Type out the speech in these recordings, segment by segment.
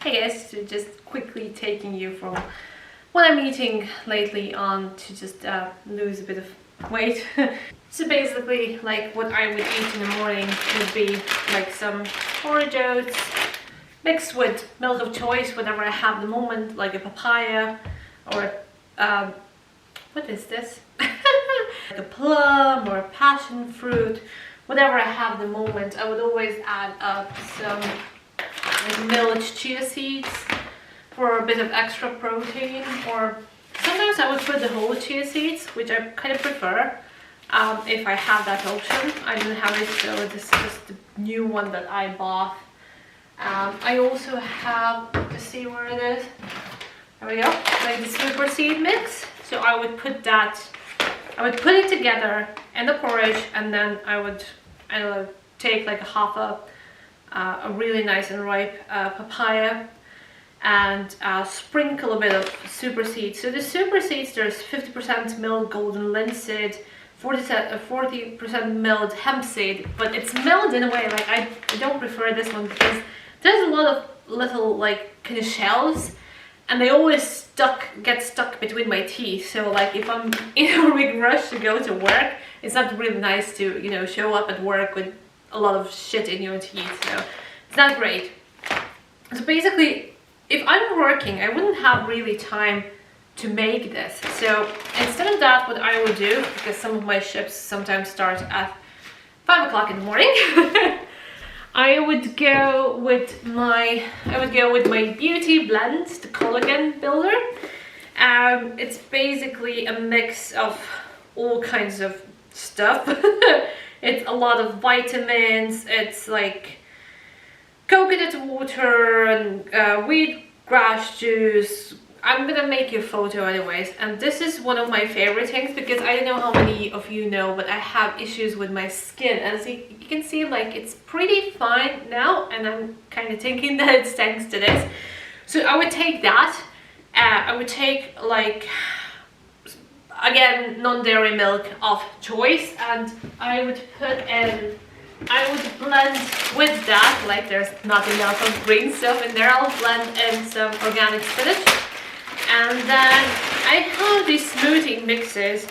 Hey guys, so just quickly taking you from what I'm eating lately on to just lose a bit of weight. So basically, like what I would eat in the morning would be like some porridge oats mixed with milk of choice, whatever I have at the moment, like a papaya or what is this? Like a plum or a passion fruit, whatever I have at the moment. I would always add up some like millet chia seeds for a bit of extra protein, or sometimes I would put the whole chia seeds, which I kind of prefer if I have that option. I didn't have it, so this is just the new one that I bought. I also have, let's see where it is, there we go, like the super seed mix. So I would put it together in the porridge, and then I would take like a really nice and ripe papaya and sprinkle a bit of super seeds. So the super seeds, there's 50% milled golden linseed, 40% milled hemp seed, but it's milled in a way like I don't prefer this one because there's a lot of little like kind of shells, and they always get stuck between my teeth. So like if I'm in a big rush to go to work, it's not really nice to, you know, show up at work with a lot of shit in your teeth, so it's not great. So basically, if I'm working, I wouldn't have really time to make this. So instead of that, what I will do, because some of my shifts sometimes start at 5 o'clock in the morning, I would go with my beauty blend, the collagen builder. It's basically a mix of all kinds of stuff. It's a lot of vitamins, it's like coconut water and wheatgrass juice. I'm gonna make you a photo anyways, and this is one of my favorite things because I don't know how many of you know, but I have issues with my skin. As you can see, like it's pretty fine now, and I'm kind of thinking that it's thanks to this. So I would take that, I would take like, again, non-dairy milk of choice, and I would blend with that, like there's not enough of green stuff in there, I'll blend in some organic spinach. And then I have these smoothie mixes.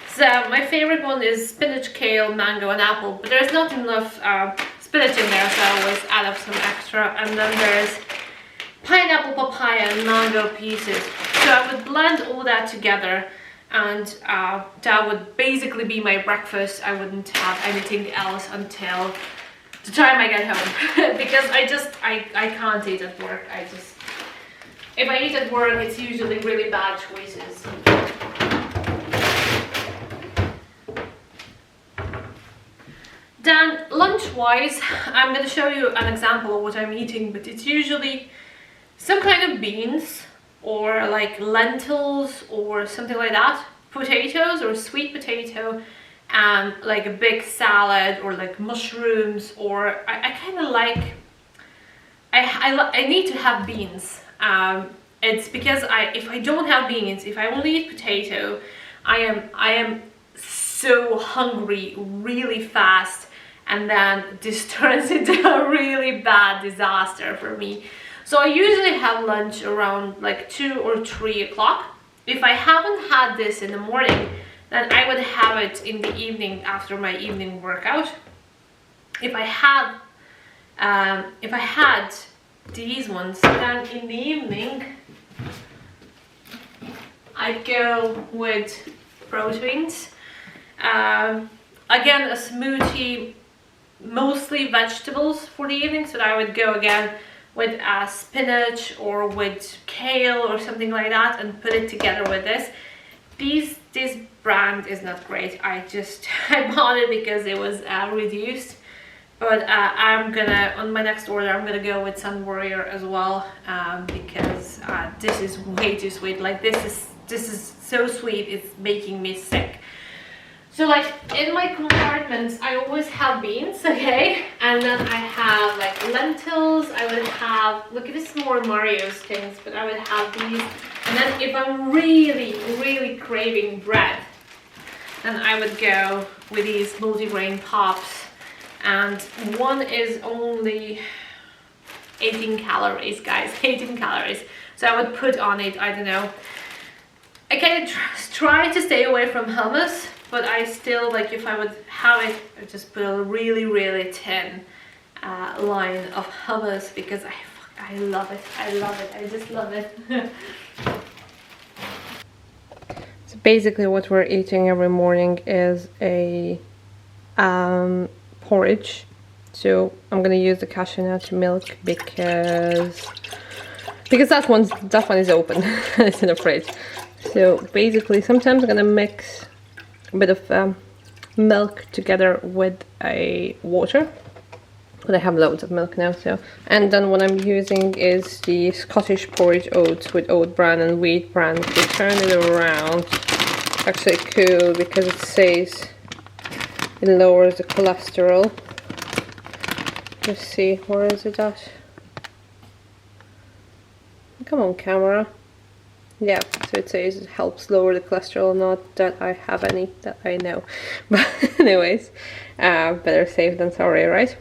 So my favorite one is spinach, kale, mango and apple, but there's not enough spinach in there, so I always add up some extra. And then there's pineapple, papaya and mango pieces. So I would blend all that together, and that would basically be my breakfast. I wouldn't have anything else until the time I get home because I can't eat at work. If I eat at work, it's usually really bad choices. Then lunch-wise, I'm going to show you an example of what I'm eating, but it's usually some kind of beans, or like lentils or something like that, potatoes or sweet potato, and like a big salad, or like mushrooms, or I kind of like, I need to have beans. It's because if I don't have beans, if I only eat potato, I am so hungry really fast, and then this turns into a really bad disaster for me. So I usually have lunch around like 2 or 3 o'clock. If I haven't had this in the morning, then I would have it in the evening after my evening workout. If I had these ones, then in the evening I'd go with proteins. Again, a smoothie, mostly vegetables for the evening, so I would go again with spinach or with kale or something like that, and put it together with this. This brand is not great. I bought it because it was reduced, but I'm gonna, on my next order, I'm gonna go with Sun Warrior as well, because this is way too sweet. Like this is so sweet, it's making me sick. So like in my compartments, I always have beans, okay? And then I have like lentils, I would have, look at this, more Mario's things, but I would have these. And then if I'm really, really craving bread, then I would go with these multigrain pops. And one is only 18 calories, guys, 18 calories. So I would put on it, I don't know, I kind of try to stay away from hummus, but I still, like, if I would have it, I would just put a really, really thin line of hummus, because I love it. I love it. I just love it. So basically what we're eating every morning is a porridge. So I'm gonna use the cashew nut milk because that one is open. It's in the fridge. So basically sometimes I'm gonna mix a bit of milk together with a water, but I have loads of milk now. So, and then what I'm using is the Scottish porridge oats with oat bran and wheat bran. If you turn it around, it's actually cool because it says it lowers the cholesterol. Let's see, where is it at? Come on, camera. Yeah, so it says it helps lower the cholesterol. Not that I have any that I know, but anyways, better safe than sorry, right?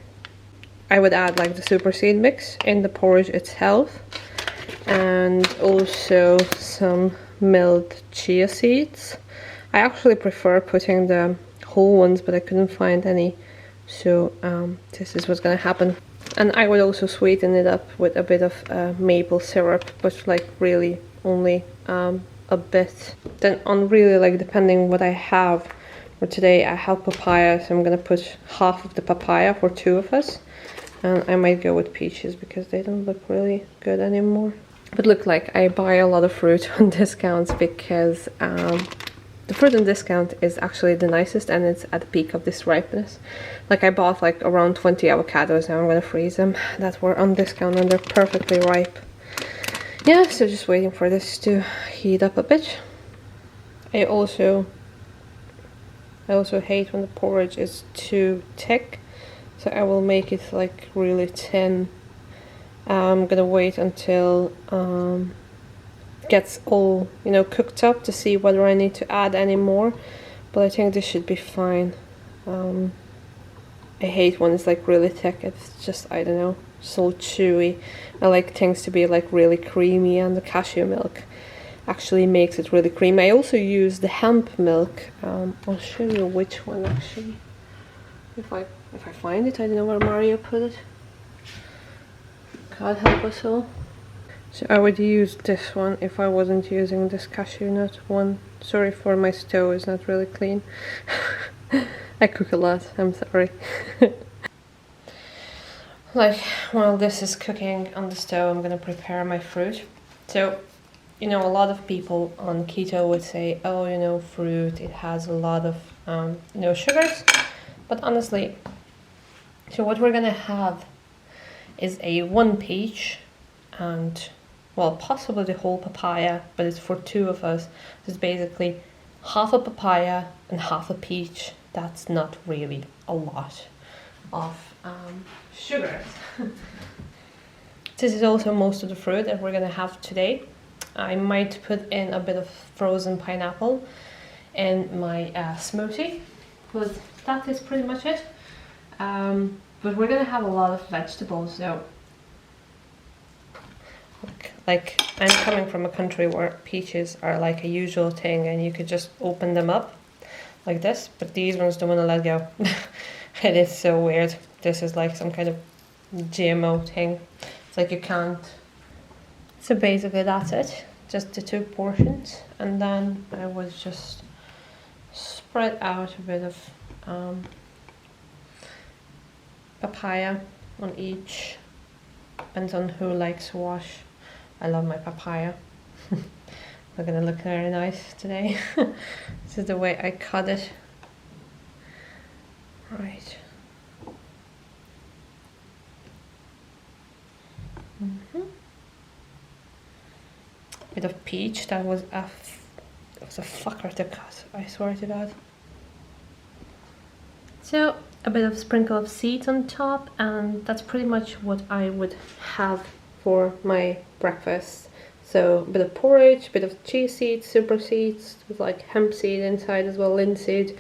I would add like the super seed mix in the porridge itself, and also some milled chia seeds. I actually prefer putting the whole ones, but I couldn't find any, so this is what's gonna happen. And I would also sweeten it up with a bit of maple syrup, but like really only a bit. Then on really, like, depending what I have. For today I have papaya, so I'm gonna put half of the papaya for 2 of us, and I might go with peaches because they don't look really good anymore. But look, like, I buy a lot of fruit on discounts because the fruit on discount is actually the nicest, and it's at the peak of this ripeness. Like, I bought like around 20 avocados, now I'm gonna freeze them, that were on discount, and they're perfectly ripe. Yeah, so just waiting for this to heat up a bit. I also hate when the porridge is too thick, so I will make it like really thin. I'm gonna wait until it gets all, you know, cooked up to see whether I need to add any more, but I think this should be fine. I hate when it's like really thick. It's just, I don't know, so chewy. I like things to be like really creamy, and the cashew milk actually makes it really creamy. I also use the hemp milk. I'll show you which one actually, if I find it. I don't know where Mario put it. God help us all. So I would use this one if I wasn't using this cashew nut one. Sorry for my stove, it's not really clean. I cook a lot, I'm sorry. Like, while this is cooking on the stove, I'm gonna prepare my fruit. So, you know, a lot of people on keto would say, oh, you know, fruit, it has a lot of, you know, sugars. But honestly, so what we're gonna have is a 1 peach and, well, possibly the whole papaya, but it's for 2 of us. So it's basically half a papaya and half a peach. That's not really a lot of sugars. This is also most of the fruit that we're gonna have today. I might put in a bit of frozen pineapple in my smoothie, but that is pretty much it. But we're gonna have a lot of vegetables, so like, I'm coming from a country where peaches are like a usual thing, and you could just open them up like this, but these ones don't want to let go. It is so weird. This is like some kind of GMO thing. It's like you can't. So basically that's it, just the 2 portions, and then I would just spread out a bit of papaya on each. Depends on who likes wash. I love my papaya. They're gonna look very nice today. This is the way I cut it. Right. Bit of peach. That was a fucker to cut, I swear to God. So a bit of sprinkle of seeds on top, and that's pretty much what I would have for my breakfast. So a bit of porridge, a bit of chia seeds, super seeds, with like hemp seed inside as well, linseed,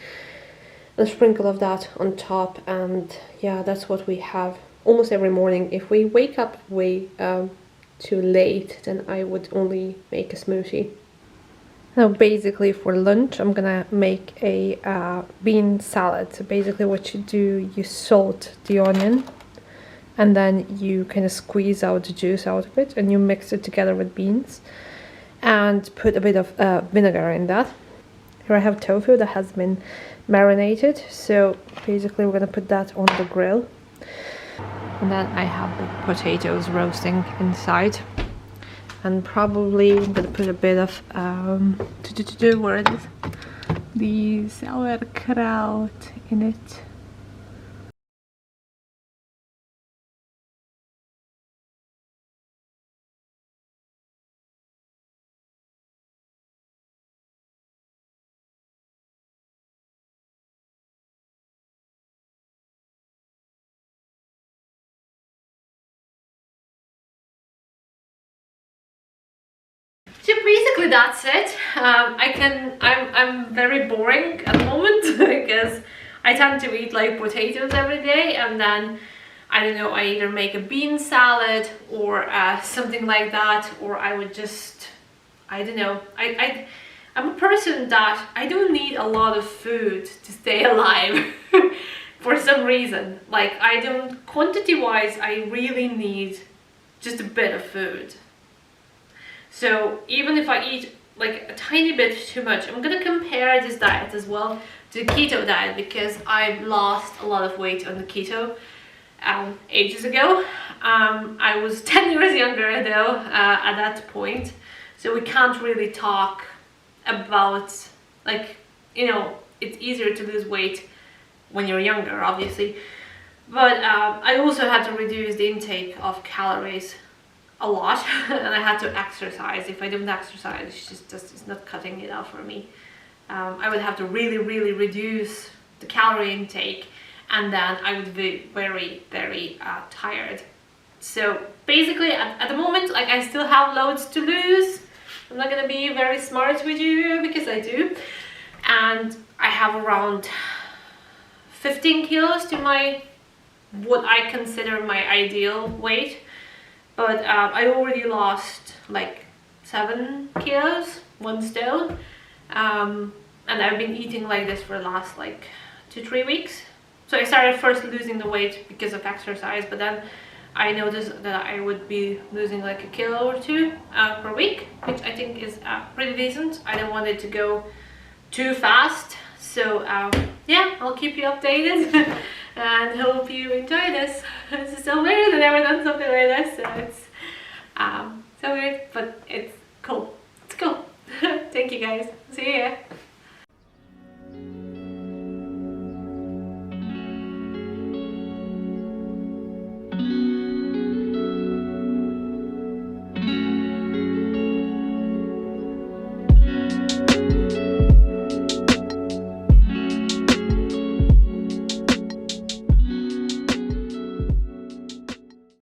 and a sprinkle of that on top, and yeah, that's what we have. almost every morning. If we wake up way too late, then I would only make a smoothie. Now basically for lunch I'm gonna make a bean salad. So basically what you do, you salt the onion and then you kind of squeeze out the juice out of it and you mix it together with beans and put a bit of vinegar in that. Here I have tofu that has been marinated, so basically we're gonna put that on the grill. And then I have the potatoes roasting inside. And probably I'm gonna put a bit of where it is, the sauerkraut in it. So basically that's it. I'm very boring at the moment because I tend to eat like potatoes every day, and then I don't know, I either make a bean salad or something like that, or I would just, I don't know, I'm a person that I don't need a lot of food to stay alive for some reason. Like I don't, quantity wise, I really need just a bit of food. So even if I eat like a tiny bit too much, I'm gonna compare this diet as well to the keto diet, because I've lost a lot of weight on the keto ages ago. I was 10 years younger though at that point, so we can't really talk about, like, you know, it's easier to lose weight when you're younger, obviously, but I also had to reduce the intake of calories a lot and I had to exercise. If I don't exercise, it's not cutting it out for me. I would have to really reduce the calorie intake, and then I would be very tired. So basically at the moment, like, I still have loads to lose. I'm not gonna be very smart with you because I do, and I have around 15 kilos to my, what I consider my ideal weight. But I already lost like 7 kilos, 1 stone, and I've been eating like this for the last like 2-3 weeks. So I started first losing the weight because of exercise, but then I noticed that I would be losing like 1 kilo or 2 per week, which I think is pretty decent. I don't want it to go too fast, so yeah, I'll keep you updated and hope you enjoy this. This is so weird, I've never done something like this. So